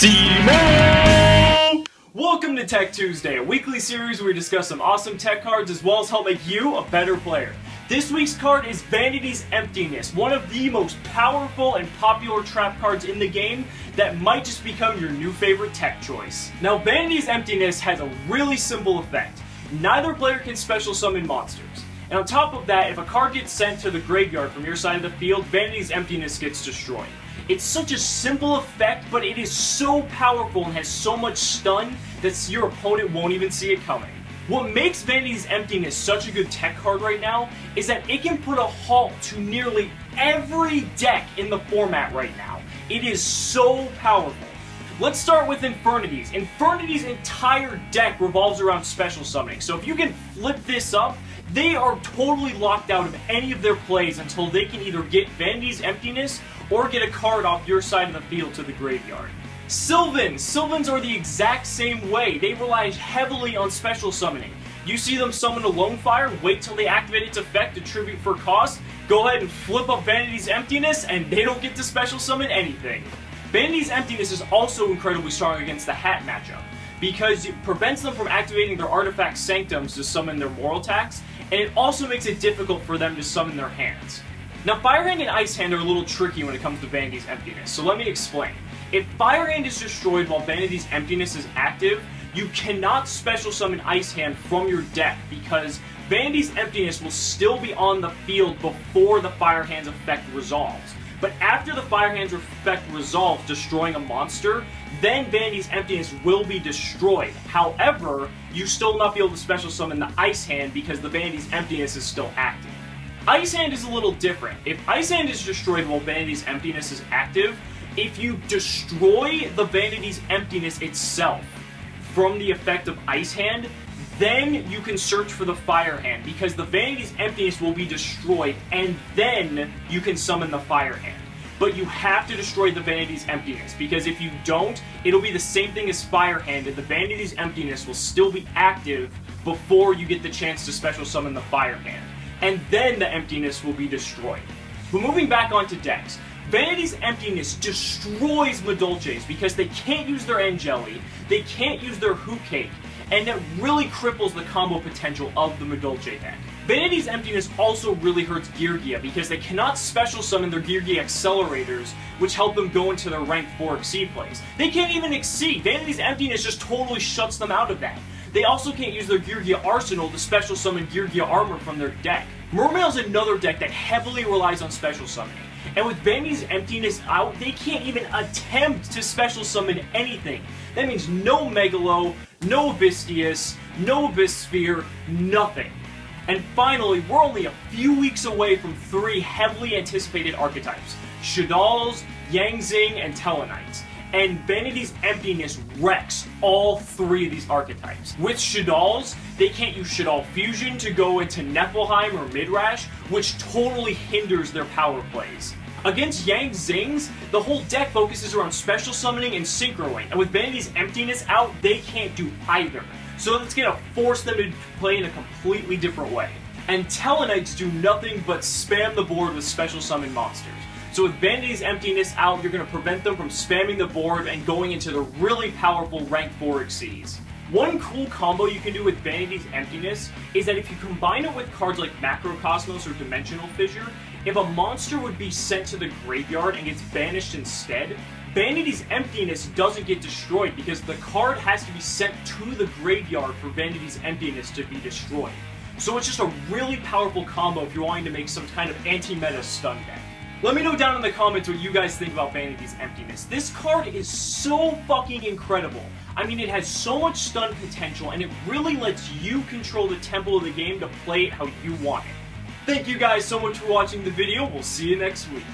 Cimoooooooo! Welcome to Tech Tuesday, a weekly series where we discuss some awesome tech cards as well as help make you a better player. This week's card is Vanity's Emptiness, one of the most powerful and popular trap cards in the game that might just become your new favorite tech choice. Now, Vanity's Emptiness has a really simple effect. Neither player can special summon monsters. And on top of that, if a card gets sent to the graveyard from your side of the field, Vanity's Emptiness gets destroyed. It's such a simple effect, but it is so powerful and has so much stun that your opponent won't even see it coming. What makes Vanity's Emptiness such a good tech card right now is that it can put a halt to nearly every deck in the format right now. It is so powerful. Let's start with Infinity's. Infinity's entire deck revolves around special summoning, so if you can flip this up, they are totally locked out of any of their plays until they can either get Vanity's Emptiness or get a card off your side of the field to the graveyard. Sylvans are the exact same way. They rely heavily on special summoning. You see them summon a Lone Fire, wait till they activate its effect to tribute for cost, go ahead and flip up Vanity's Emptiness, and they don't get to special summon anything. Vanity's Emptiness is also incredibly strong against the Hat matchup, because it prevents them from activating their artifact sanctums to summon their moral attacks, and it also makes it difficult for them to summon their hands. Now, Fire Hand and Ice Hand are a little tricky when it comes to Vanity's Emptiness, so let me explain. If Fire Hand is destroyed while Vanity's Emptiness is active, you cannot special summon Ice Hand from your deck because Vanity's Emptiness will still be on the field before the Fire Hand's effect resolves. But after the Fire Hand's effect resolves, destroying a monster, then Vanity's Emptiness will be destroyed. However, you still will not be able to special summon the Ice Hand because the Vanity's Emptiness is still active. Ice Hand is a little different. If Ice Hand is destroyed while Vanity's Emptiness is active, if you destroy the Vanity's Emptiness itself from the effect of Ice Hand, then you can search for the Fire Hand, because the Vanity's Emptiness will be destroyed, and then you can summon the Fire Hand. But you have to destroy the Vanity's Emptiness, because if you don't, it'll be the same thing as Fire Hand, and the Vanity's Emptiness will still be active before you get the chance to special summon the Fire Hand. And then the Emptiness will be destroyed. But moving back onto decks, Vanity's Emptiness destroys Madolches because they can't use their Angeli, they can't use their Hoot Cake, and that really cripples the combo potential of the Madolche deck. Vanity's Emptiness also really hurts Geargia because they cannot special summon their Geargia accelerators, which help them go into their rank 4 Exceed plays. They can't even Exceed. Vanity's Emptiness just totally shuts them out of that. They also can't use their Geargia Arsenal to special summon Geargiarmor from their deck. Mermail's another deck that heavily relies on special summoning. And with Vanity's Emptiness out, they can't even attempt to special summon anything. That means no Megalo, no Abystius, no Abyss Sphere, nothing. And finally, we're only a few weeks away from 3 heavily anticipated archetypes: Shadal's, Yangzing, and Telenites. And Vanity's Emptiness wrecks all 3 of these archetypes. With Shadal's, they can't use Shadal Fusion to go into Niflheim or Midrash, which totally hinders their power plays. Against Yangzing's, the whole deck focuses around special summoning and synchroing, and with Vanity's Emptiness out, they can't do either. So it's gonna force them to play in a completely different way. And Telenites do nothing but spam the board with special summon monsters. So with Vanity's Emptiness out, you're going to prevent them from spamming the board and going into the really powerful rank 4 Exceeds. One cool combo you can do with Vanity's Emptiness is that if you combine it with cards like Macrocosmos or Dimensional Fissure, if a monster would be sent to the graveyard and gets banished instead, Vanity's Emptiness doesn't get destroyed because the card has to be sent to the graveyard for Vanity's Emptiness to be destroyed. So it's just a really powerful combo if you're wanting to make some kind of anti-meta stun deck. Let me know down in the comments what you guys think about Vanity's Emptiness. This card is so fucking incredible. I mean, it has so much stun potential, and it really lets you control the tempo of the game to play it how you want it. Thank you guys so much for watching the video. We'll see you next week.